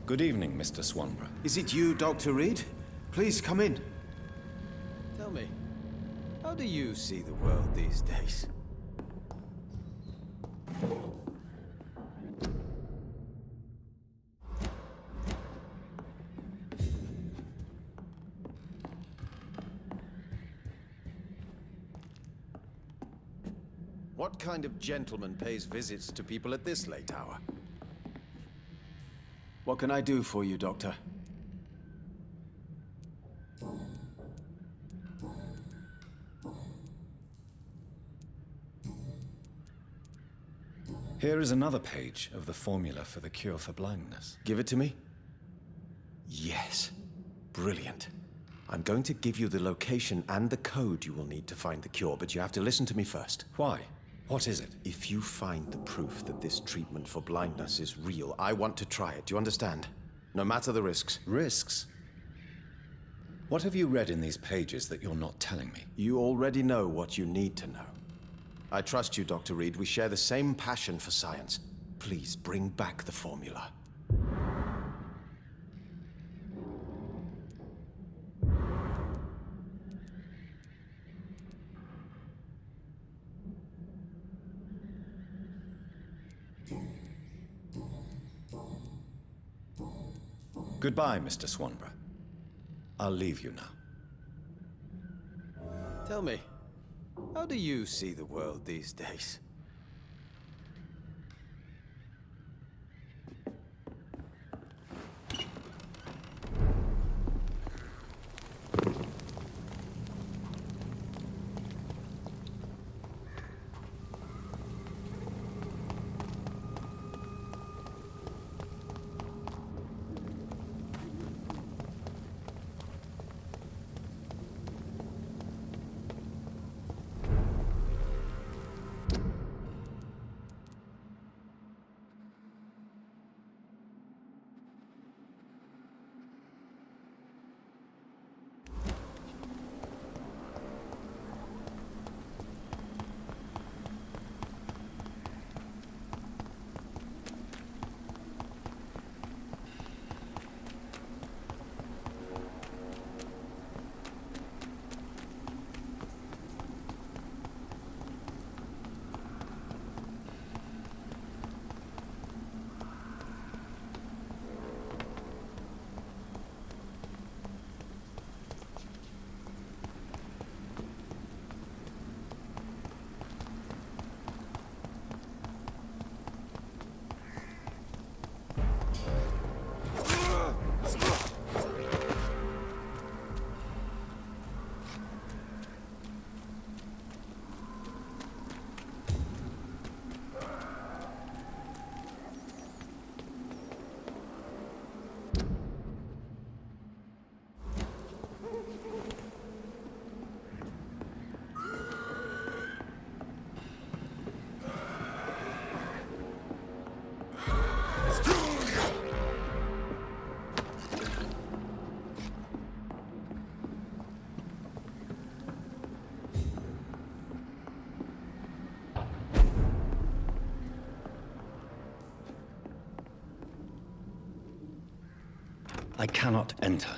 Good evening, Mr. Swanborough. Is it you, Dr. Reed? Please come in. Tell me, how do you see the world these days? What kind of gentleman pays visits to people at this late hour? What can I do for you, Doctor? Here is another page of the formula for the cure for blindness. Give it to me? Yes. Brilliant. I'm going to give you the location and the code you will need to find the cure, but you have to listen to me first. Why? What is it? If you find the proof that this treatment for blindness is real, I want to try it. Do you understand? No matter the risks. Risks? What have you read in these pages that you're not telling me? You already know what you need to know. I trust you, Dr. Reed. We share the same passion for science. Please bring back the formula. Goodbye, Mr. Swanborough. I'll leave you now. Tell me, how do you see the world these days? I cannot enter.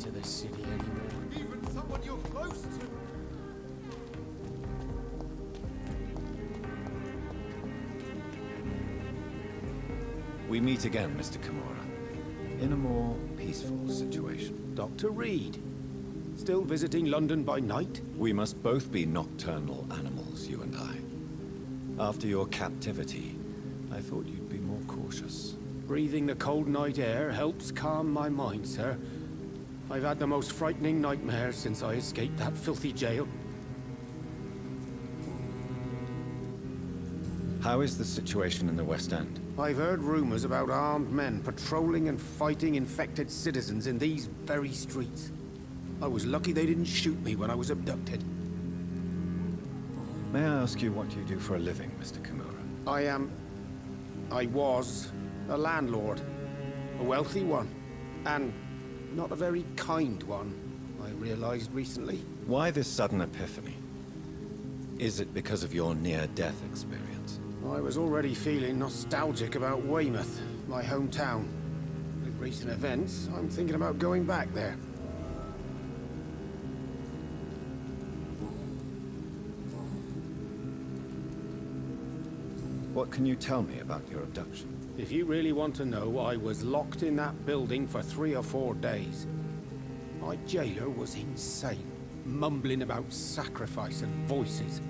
into the city anymore. Even someone you're close to. We meet again, Mr. Kimura, in a more peaceful situation. Dr. Reed, still visiting London by night? We must both be nocturnal animals, you and I. After your captivity, I thought you'd be more cautious. Breathing the cold night air helps calm my mind, sir. I've had the most frightening nightmares since I escaped that filthy jail. How is the situation in the West End? I've heard rumors about armed men patrolling and fighting infected citizens in these very streets. I was lucky they didn't shoot me when I was abducted. May I ask you what you do for a living, Mr. Kimura? I was a landlord. A wealthy one. And not a very kind one, I realized recently. Why this sudden epiphany? Is it because of your near-death experience? I was already feeling nostalgic about Weymouth, my hometown. With recent events, I'm thinking about going back there. What can you tell me about your abduction? If you really want to know, I was locked in that building for 3 or 4 days. My jailer was insane, mumbling about sacrifice and voices.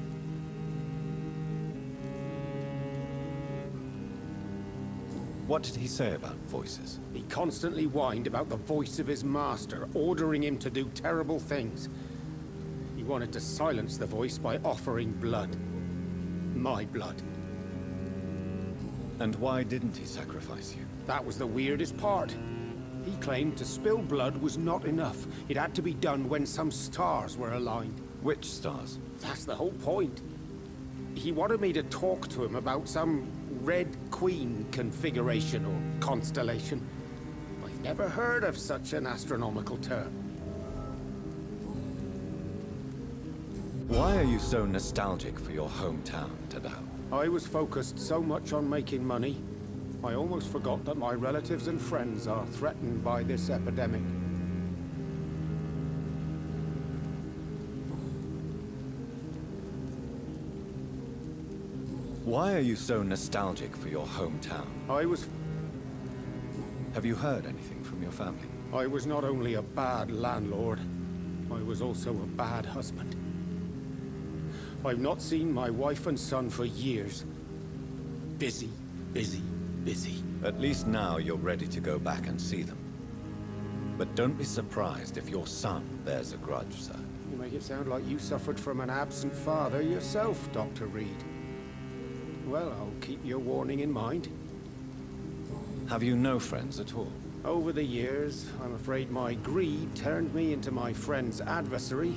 What did he say about voices? He constantly whined about the voice of his master, ordering him to do terrible things. He wanted to silence the voice by offering blood. My blood. And why didn't he sacrifice you? That was the weirdest part. He claimed to spill blood was not enough. It had to be done when some stars were aligned. Which stars? That's the whole point. He wanted me to talk to him about some Red Queen configuration or constellation. I've never heard of such an astronomical term. Why are you so nostalgic for your hometown, Tadao? I was focused so much on making money, I almost forgot that my relatives and friends are threatened by this epidemic. Why are you so nostalgic for your hometown? Have you heard anything from your family? I was not only a bad landlord, I was also a bad husband. I've not seen my wife and son for years. Busy, busy, busy. At least now you're ready to go back and see them. But don't be surprised if your son bears a grudge, sir. You make it sound like you suffered from an absent father yourself, Dr. Reed. Well, I'll keep your warning in mind. Have you no friends at all? Over the years, I'm afraid my greed turned me into my friend's adversary,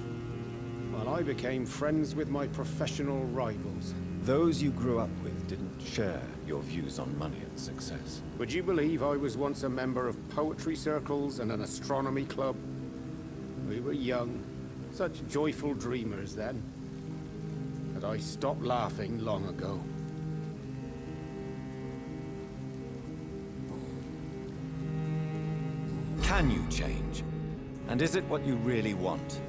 while I became friends with my professional rivals. Those you grew up with didn't share your views on money and success. Would you believe I was once a member of poetry circles and an astronomy club? We were young, such joyful dreamers then. But I stopped laughing long ago. Can you change? And is it what you really want?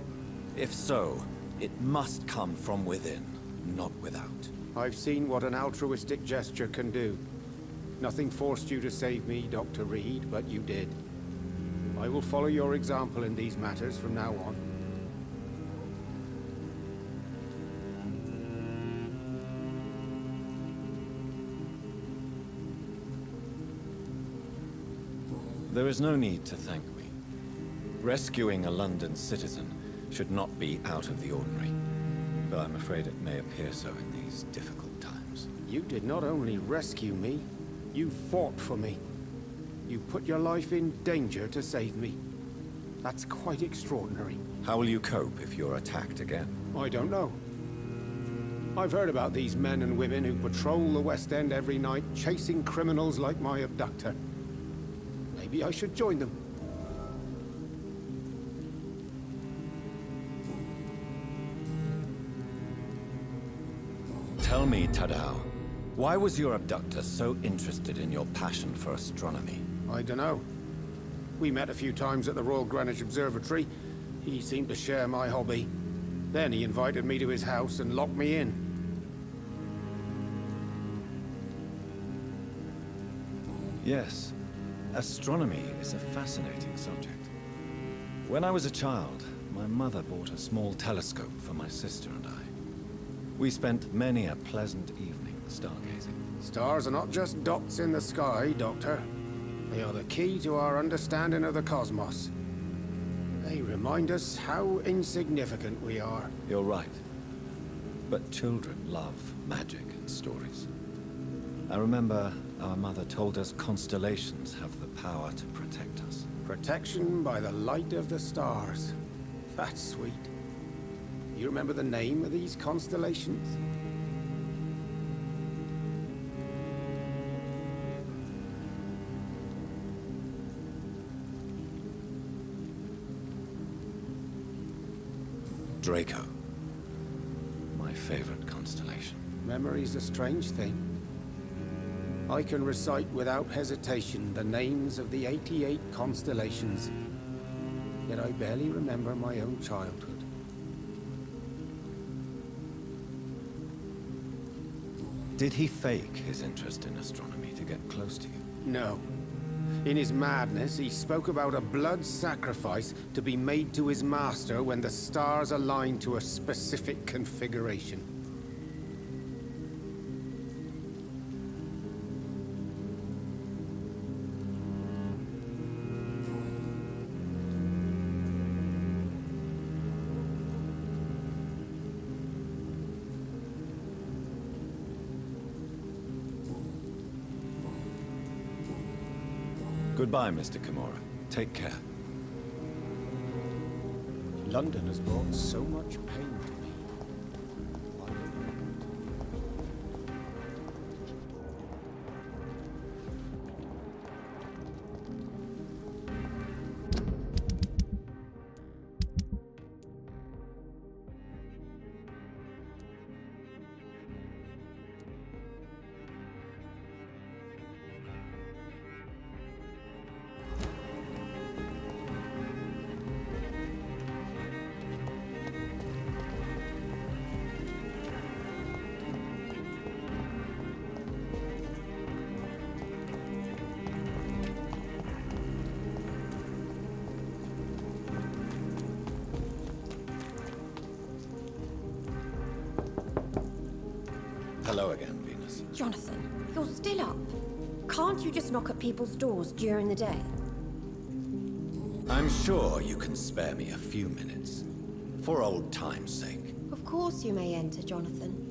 If so, it must come from within, not without. I've seen what an altruistic gesture can do. Nothing forced you to save me, Dr. Reed, but you did. I will follow your example in these matters from now on. There is no need to thank me. Rescuing a London citizen should not be out of the ordinary, though I'm afraid it may appear so in these difficult times. You did not only rescue me, you fought for me. You put your life in danger to save me. That's quite extraordinary. How will you cope if you're attacked again? I don't know. I've heard about these men and women who patrol the West End every night, chasing criminals like my abductor. Maybe I should join them. Tell me, Tadao, why was your abductor so interested in your passion for astronomy? I don't know. We met a few times at the Royal Greenwich Observatory. He seemed to share my hobby. Then he invited me to his house and locked me in. Yes, astronomy is a fascinating subject. When I was a child, my mother bought a small telescope for my sister and I. We spent many a pleasant evening stargazing. Stars are not just dots in the sky, Doctor. They are the key to our understanding of the cosmos. They remind us how insignificant we are. You're right. But children love magic and stories. I remember our mother told us constellations have the power to protect us. Protection by the light of the stars. That's sweet. You remember the name of these constellations? Draco. My favorite constellation. Memory's a strange thing. I can recite without hesitation the names of the 88 constellations. Yet I barely remember my own childhood. Did he fake his interest in astronomy to get close to you? No. In his madness, he spoke about a blood sacrifice to be made to his master when the stars aligned to a specific configuration. Goodbye, Mr. Kimura. Take care. London has brought so much pain to me. Hello again, Venus. Jonathan, you're still up. Can't you just knock at people's doors during the day? I'm sure you can spare me a few minutes. For old time's sake. Of course you may enter, Jonathan.